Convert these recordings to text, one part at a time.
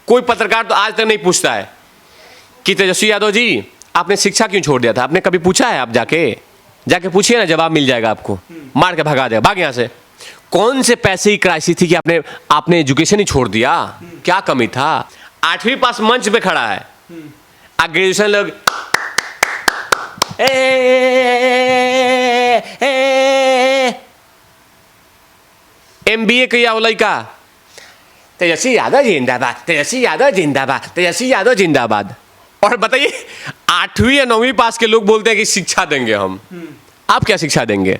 कोई पत्रकार तो आज तक नहीं पूछता है कि तेजस्वी यादव जी आपने शिक्षा क्यों छोड़ दिया था। आपने कभी पूछा है? आप जाके पूछिए ना, जवाब मिल जाएगा आपको, मार के भगा देगा, भाग यहाँ से। कौन से पैसे की क्राइसिस थी कि आपने एजुकेशन ही छोड़ दिया? क्या कमी था? 8वीं पास मंच पे खड़ा है, ग्रेजुएशन लोग MBA किया वो लड़का, तेजस्वी यादव जिंदाबाद, तेजस्वी यादव जिंदाबाद, तेजस्वी यादव जिंदाबाद। और बताइए 8वीं या 9वीं पास के लोग बोलते हैं कि शिक्षा देंगे हम। आप क्या शिक्षा देंगे?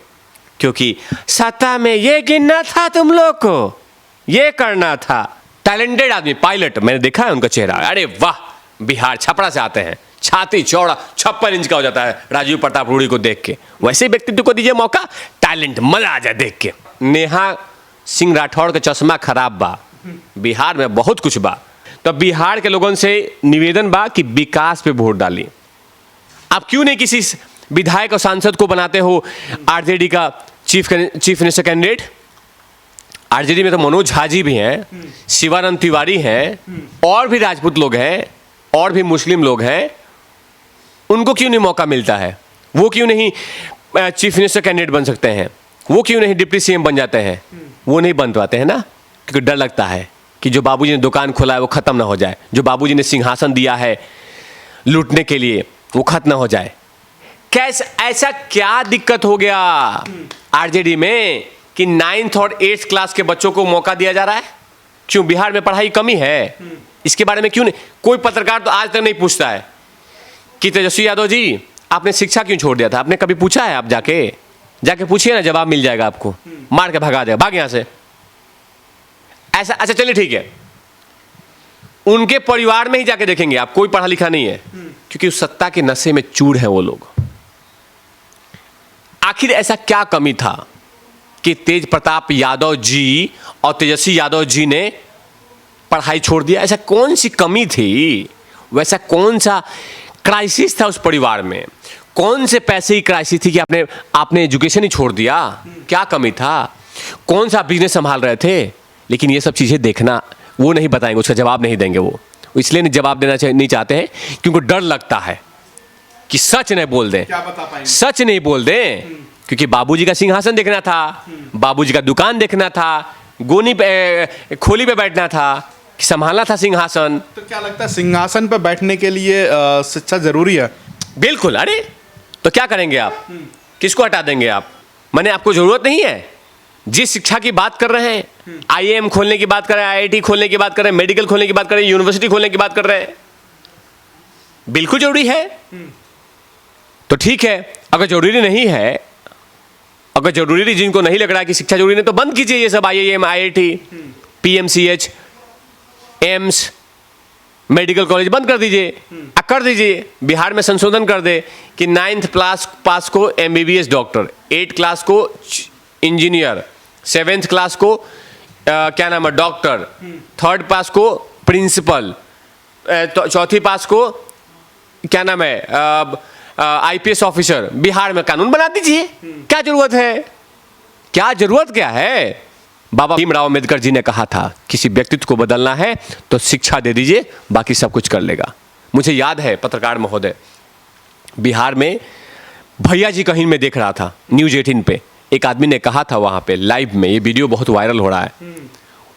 क्योंकि सत्ता में ये गिनना था तुम लोग को, ये करना था। टैलेंटेड आदमी, पायलट, मैंने देखा है उनका चेहरा, अरे वाह, बिहार छपरा से आते हैं, छाती चौड़ा 56 इंच का हो जाता है राजीव प्रताप रूड़ी को देख के। वैसे व्यक्तित्व को दीजिए मौका, टैलेंट, मजा आ जाए देख के। नेहा सिंह राठौड़ का चश्मा खराब बा, बिहार में बहुत कुछ बा। तो बिहार के लोगों से निवेदन बा कि विकास पे वोट डालिए। आप क्यों नहीं किसी विधायक और सांसद को बनाते हो आरजेडी का चीफ मिनिस्टर कैंडिडेट? आरजेडी में तो मनोज झा जी भी हैं, शिवानंद तिवारी हैं, और भी राजपूत लोग हैं, और भी मुस्लिम लोग हैं। उनको क्यों नहीं मौका मिलता है? वो क्यों नहीं चीफ मिनिस्टर कैंडिडेट बन सकते हैं? वो क्यों नहीं डिप्टी सीएम बन जाते हैं? वो नहीं बन पाते हैं ना, क्योंकि डर लगता है कि जो बाबूजी ने दुकान खोला है वो खत्म ना हो जाए, जो बाबूजी ने सिंहासन दिया है लूटने के लिए वो खत्म ना हो जाए। कैसे, ऐसा क्या दिक्कत हो गया आरजेडी में कि 9th और 8th क्लास के बच्चों को मौका दिया जा रहा है? क्यों बिहार में पढ़ाई कमी है? इसके बारे में क्यों नहीं कोई पत्रकार तो आज तक नहीं पूछता है कि तेजस्वी यादव जी आपने शिक्षा क्यों छोड़ दिया था। आपने कभी पूछा है? आप जाके पूछिए ना, जवाब मिल जाएगा आपको, मार के भगा देगा, भाग यहाँ से। ऐसा, अच्छा चलिए ठीक है, उनके परिवार में ही जाके देखेंगे आप, कोई पढ़ा लिखा नहीं है, क्योंकि उस सत्ता के नशे में चूर है वो लोग। आखिर ऐसा क्या कमी था कि तेज प्रताप यादव जी और तेजस्वी यादव जी ने पढ़ाई छोड़ दिया? ऐसा कौन सी कमी थी? वैसा कौन सा क्राइसिस था उस परिवार में? कौन से पैसे की क्राइसिस थी कि आपने एजुकेशन ही छोड़ दिया? क्या कमी था? कौन सा बिजनेस संभाल रहे थे? लेकिन ये सब चीजें देखना, वो नहीं बताएंगे, उसका जवाब नहीं देंगे। वो इसलिए नहीं जवाब देना नहीं चाहते हैं क्योंकि डर लगता है कि सच नहीं बोल दें, क्या बता पाएंगे, सच नहीं बोल दें, क्योंकि बाबूजी का सिंहासन देखना था, बाबूजी का दुकान देखना था, गोनी पे खोली पे बैठना था, संभालना था सिंहासन। तो क्या लगता है सिंहासन पे बैठने के लिए शिक्षा जरूरी है? बिल्कुल। अरे तो क्या करेंगे आप? किसको हटा देंगे आप? माने आपको जरूरत नहीं है? जिस शिक्षा की बात कर रहे हैं, IIM खोलने की बात कर रहे हैं, IIT खोलने की बात कर रहे हैं, मेडिकल खोलने की बात कर रहे हैं, यूनिवर्सिटी खोलने की बात कर रहे हैं, बिल्कुल जरूरी है। तो ठीक है, अगर जरूरी नहीं है, अगर जरूरी जिनको नहीं लग रहा है कि शिक्षा जरूरी नहीं, तो बंद कीजिए ये सब IIM, IIT, PMCH, AIIMS, medical college बंद कर दीजिए। कर दीजिए, बिहार में संशोधन कर दे कि 9th क्लास पास को MBBS डॉक्टर, 8th क्लास को इंजीनियर, 7th क्लास को क्या नाम है डॉक्टर, 3rd पास को प्रिंसिपल, 4थी पास को क्या नाम है IPS ऑफिसर। बिहार में कानून बना दीजिए। क्या जरूरत है? क्या जरूरत क्या है? बाबा भीमराव अम्बेडकर जी ने कहा था किसी व्यक्तित्व को बदलना है तो शिक्षा दे दीजिए, बाकी सब कुछ कर लेगा। मुझे याद है पत्रकार महोदय, बिहार में भैया जी कहीं मैं देख रहा था न्यूज़ 18 पे, एक आदमी ने कहा था वहां पे लाइव में, ये वीडियो बहुत वायरल हो रहा है।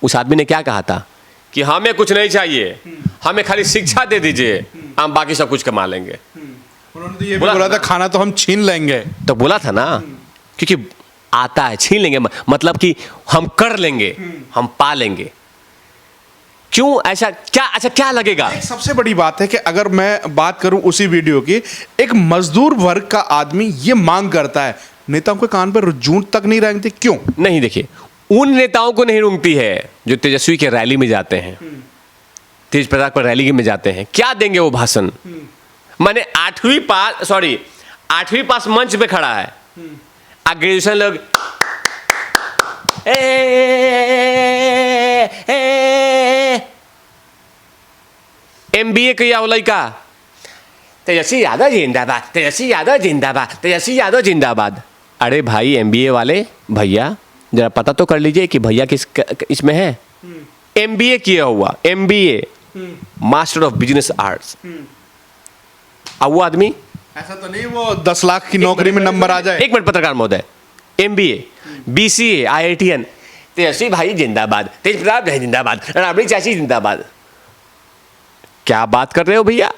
उस आदमी ने क्या कहा था कि हमें कुछ नहीं चाहिए, हमें खाली शिक्षा दे दीजिए, हम बाकी सब कुछ कमा लेंगे। उन्होंने तो ये भी बोला था खाना तो हम छीन लेंगे। तो बोला था ना, क्योंकि आता है, छीन लेंगे मतलब कि हम कर लेंगे, हम पा लेंगे। क्यों ऐसा? क्या अच्छा क्या लगेगा? एक सबसे बड़ी बात है कि अगर मैं बात करूं उसी वीडियो की, एक मजदूर वर्ग का आदमी ये मांग करता है, नेताओं के कान पर जूं तक नहीं रेंगती। क्यों नहीं? देखिए, उन नेताओं को नहीं रूंगती है जो तेजस्वी के रैली में जाते हैं, तेज प्रताप पर रैली में जाते हैं। क्या देंगे वो भाषण? माने 8वीं पास मंच पे खड़ा है, ग्रेजुएशन लोग MBA किया वो लड़का, तेजस्वी यादव जिंदाबाद, तेजस्वी यादव जिंदाबाद, तेजस्वी यादव जिंदाबाद। अरे भाई MBA वाले भैया, जरा पता तो कर लीजिए कि भैया किस इसमें है। MBA किया हुआ, MBA master of business arts. अब वो आदमी ऐसा तो नहीं वो 10 लाख की नौकरी में नंबर आ जाए। एक मिनट पत्रकार महोदय, MBA, BCA, IITN, तेजस्वी भाई जिंदाबाद, तेज प्रताप भाई जिंदाबाद, राबड़ी चाची जिंदाबाद। क्या बात कर रहे हो भैया?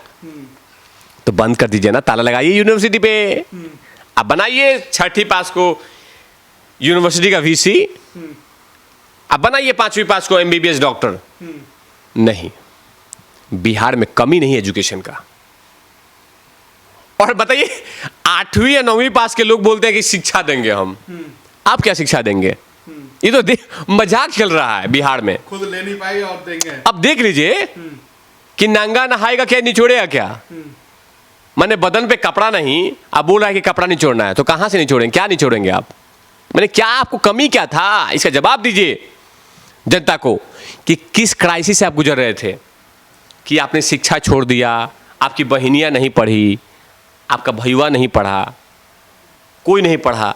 तो बंद कर दीजिए ना, ताला लगाइए यूनिवर्सिटी पे। अब बनाइए 6वीं पास को यूनिवर्सिटी का VC, अब बनाइए 5वीं पास को MBBS डॉक्टर। नहीं, बिहार में कमी नहीं है एजुकेशन का। और बताइए 8वीं या 9वीं पास के लोग बोलते हैं कि शिक्षा देंगे हम। आप क्या शिक्षा देंगे? ये तो मजाक चल रहा है बिहार में। खुद ले नहीं पाएंगे और देंगे। अब देख लीजिए कि नंगा नहाएगा क्या, निचोड़ेगा क्या? मैंने बदन पे कपड़ा नहीं, अब बोल रहा है कि कपड़ा निचोड़ना है, तो कहां से निचोड़ेंगे? क्या निचोड़ेंगे आप? मैंने क्या, आपको कमी क्या था? इसका जवाब दीजिए जनता को कि किस क्राइसिस से आप गुजर रहे थे कि आपने शिक्षा छोड़ दिया, आपकी बहनियां नहीं पढ़ी, आपका भैया नहीं पढ़ा, कोई नहीं पढ़ा।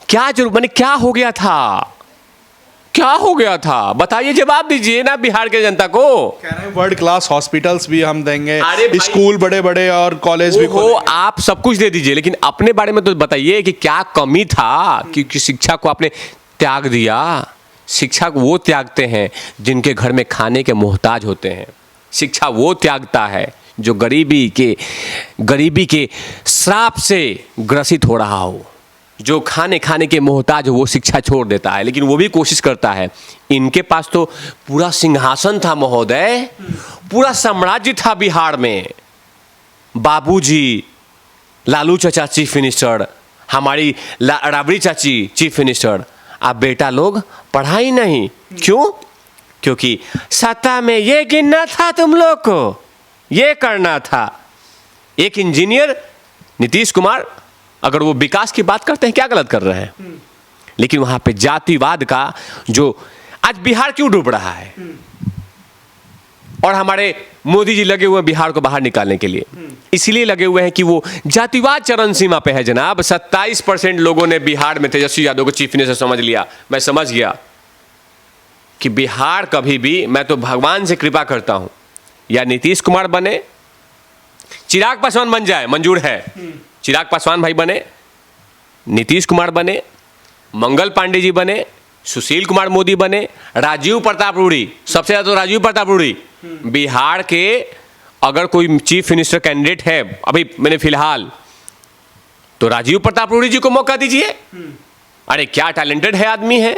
क्या जरूर, मैंने क्या हो गया था? क्या हो गया था बताइए, जवाब दीजिए ना बिहार के जनता को। कह रहे हैं वर्ल्ड क्लास हॉस्पिटल्स भी हम देंगे, अरे भाई, स्कूल बड़े बड़े और कॉलेज भी हो, आप सब कुछ दे दीजिए, लेकिन अपने बारे में तो बताइए कि क्या कमी था कि शिक्षा को आपने त्याग दिया। शिक्षा को वो त्यागते हैं जिनके घर में खाने के मोहताज होते हैं। शिक्षा वो त्यागता है जो गरीबी के श्राप से ग्रसित हो रहा हो, जो खाने के मोहताज हो, वो शिक्षा छोड़ देता है। लेकिन वो भी कोशिश करता है। इनके पास तो पूरा सिंहासन था महोदय, पूरा साम्राज्य था बिहार में। बाबूजी, लालू चाचा चीफ मिनिस्टर, हमारी राबड़ी चाची चीफ मिनिस्टर। अब बेटा लोग पढ़ा ही नहीं। क्यों? क्योंकि सत्ता में ये गिनना था तुम लोग को, ये करना था। एक इंजीनियर नीतीश कुमार, अगर वो विकास की बात करते हैं, क्या गलत कर रहे हैं? लेकिन वहां पे जातिवाद का जो आज बिहार क्यों डूब रहा है, और हमारे मोदी जी लगे हुए हैं बिहार को बाहर निकालने के लिए। इसलिए लगे हुए हैं कि वो जातिवाद चरम सीमा पे है जनाब। 27% लोगों ने बिहार में तेजस्वी यादव को चीफ मिनिस्टर समझ लिया। मैं समझ गया कि बिहार कभी भी, मैं तो भगवान से कृपा करता हूं, या नीतीश कुमार बने, चिराग पासवान बन जाए, मंजूर है। चिराग पासवान भाई बने, नीतीश कुमार बने, मंगल पांडे जी बने, सुशील कुमार मोदी बने, राजीव प्रताप रूड़ी, सबसे ज्यादा तो राजीव प्रताप रूड़ी। बिहार के अगर कोई चीफ मिनिस्टर कैंडिडेट है अभी मैंने फिलहाल, तो राजीव प्रताप रूड़ी जी को मौका दीजिए। अरे क्या टैलेंटेड है आदमी है,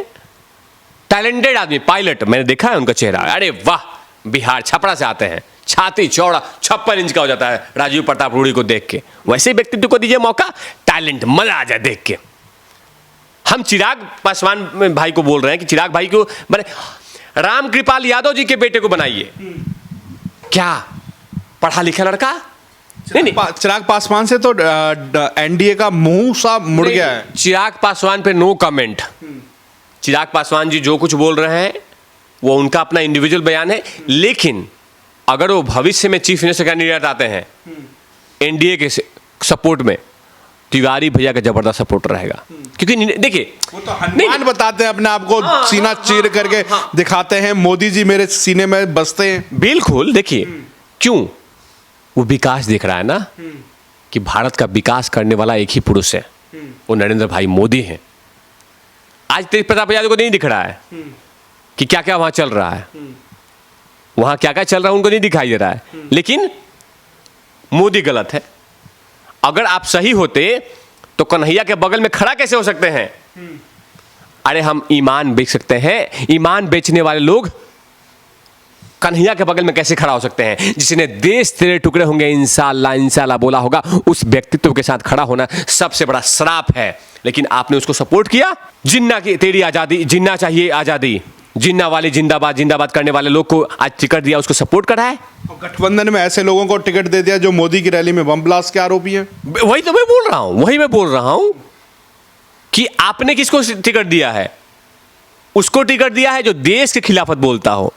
टैलेंटेड आदमी, पायलट, मैंने देखा है उनका चेहरा। अरे वाह, बिहार छपरा से आते हैं, छाती चौड़ा 56 इंच का हो जाता है राजीव प्रताप रूड़ी को देख के। वैसे व्यक्तित्व को दीजिए मौका, टैलेंट, मजा आ जाए देख के। हम चिराग पासवान भाई को बोल रहे हैं कि चिराग भाई को बने, राम कृपाल यादव जी के बेटे को बनाइए। क्या पढ़ा लिखा लड़का? नहीं, चिराग पासवान से तो NDA का मुंह सा मुड़ गया है। चिराग पासवान पे नो कमेंट। चिराग पासवान जी जो कुछ बोल रहे हैं वो उनका अपना इंडिविजुअल बयान है, लेकिन अगर वो भविष्य में चीफ मिनिस्टर कैंडिडेट आते हैं NDA के सपोर्ट में, तिवारी भैया का जबरदस्त सपोर्ट रहेगा। क्योंकि देखिए, वो तो हनुमान बताते हैं अपने आप को, सीना चीर करके दिखाते हैं, मोदी जी मेरे सीने में बसते हैं। बिल्कुल, देखिए क्यों, वो विकास देख रहा है ना, कि भारत का विकास करने वाला एक ही पुरुष है, वो नरेंद्र भाई मोदी हैं। आज तेज प्रताप यादव को नहीं दिख रहा है कि क्या क्या वहां चल रहा है, वहां क्या क्या चल रहा है उनको नहीं दिखाई दे रहा है। लेकिन मोदी गलत है। अगर आप सही होते तो कन्हैया के बगल में खड़ा कैसे हो सकते हैं? अरे हम ईमान बेच सकते हैं, ईमान बेचने वाले लोग कन्हैया के बगल में कैसे खड़ा हो सकते हैं? जिसने देश तेरे टुकड़े होंगे इंशाअल्लाह इंशाअल्लाह बोला होगा, उस व्यक्तित्व के साथ खड़ा होना सबसे बड़ा श्राप है। लेकिन आपने उसको सपोर्ट किया। जिन्ना की तेरी आजादी, जिन्ना चाहिए आजादी, जिन्ना वाले जिंदाबाद जिंदाबाद करने वाले लोग को आज टिकट दिया, उसको सपोर्ट करा है। गठबंधन में ऐसे लोगों को टिकट दे दिया जो मोदी की रैली में बम ब्लास्ट के आरोपी हैं। वही तो मैं बोल रहा हूं कि आपने किसको टिकट दिया है? उसको टिकट दिया है जो देश के खिलाफत बोलता हो।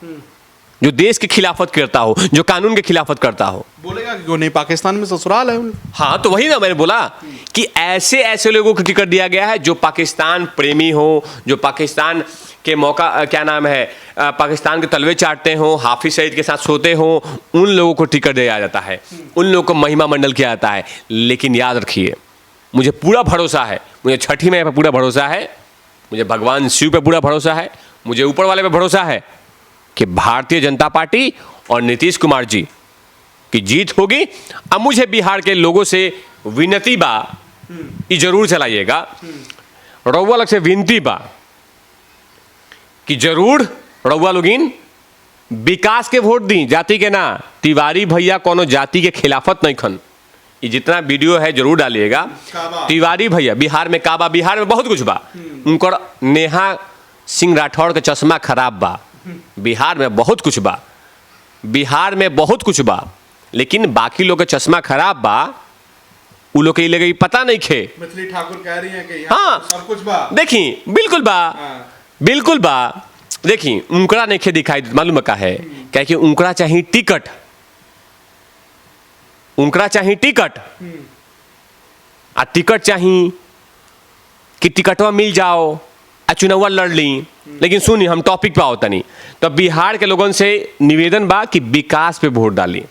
जो देश की खिलाफत करता हो, जो कानून की खिलाफत करता हो। बोलेगा कि क्यों नहीं, पाकिस्तान में ससुराल है उनका। हाँ, तो वही ना मैंने बोला कि ऐसे ऐसे लोगों को टिकट दिया गया है जो पाकिस्तान प्रेमी हो, जो पाकिस्तान के मौका क्या नाम है, पाकिस्तान के तलवे चाटते हो, हाफिज सईद के साथ सोते हो, उन लोगों को टिकट दिया जाता है, उन लोगों को महिमा मंडल किया जाता है। लेकिन याद रखिए, मुझे पूरा भरोसा है, मुझे छठी मैया पर पूरा भरोसा है, मुझे भगवान शिव पे पूरा भरोसा है, मुझे ऊपर वाले पे भरोसा है कि भारतीय जनता पार्टी और नीतीश कुमार जी की जीत होगी। अब मुझे बिहार के लोगों से विनती बा, ये जरूर चलाइएगा, रउआ लोग से विनती बा कि जरूर रउआ लोगिन विकास के वोट दी, जाति के ना। तिवारी भैया कोनो जाति के खिलाफत नहीं खन। ये जितना वीडियो है जरूर डालिएगा। तिवारी भैया बिहार में काबा, बिहार में बहुत कुछ बा, उनकर नेहा सिंह राठौड़ के चश्मा खराब बा, बिहार में बहुत कुछ बा, बिहार में बहुत कुछ बा, लेकिन बाकी लोग के चश्मा खराब बा, उ लोग के लगे पता नहीं खे। मिथिली ठाकुर कह रही हैं कि हाँ, सब कुछ बा, देखी बिल्कुल बा, बिल्कुल बा। देखी उनकरा नहीं खे दिखाई, मालूम का है क्या कि उनकरा चाहिए टिकट, उनकरा चाहिए टिकट, आ टिकट चाहिए कि टिकटवा मिल जाओ आ चुनाव लड़ ली। लेकिन सुनिए, हम टॉपिक पे आओ तनी। तो बिहार के लोगों से निवेदन बा कि विकास पे वोट डाली।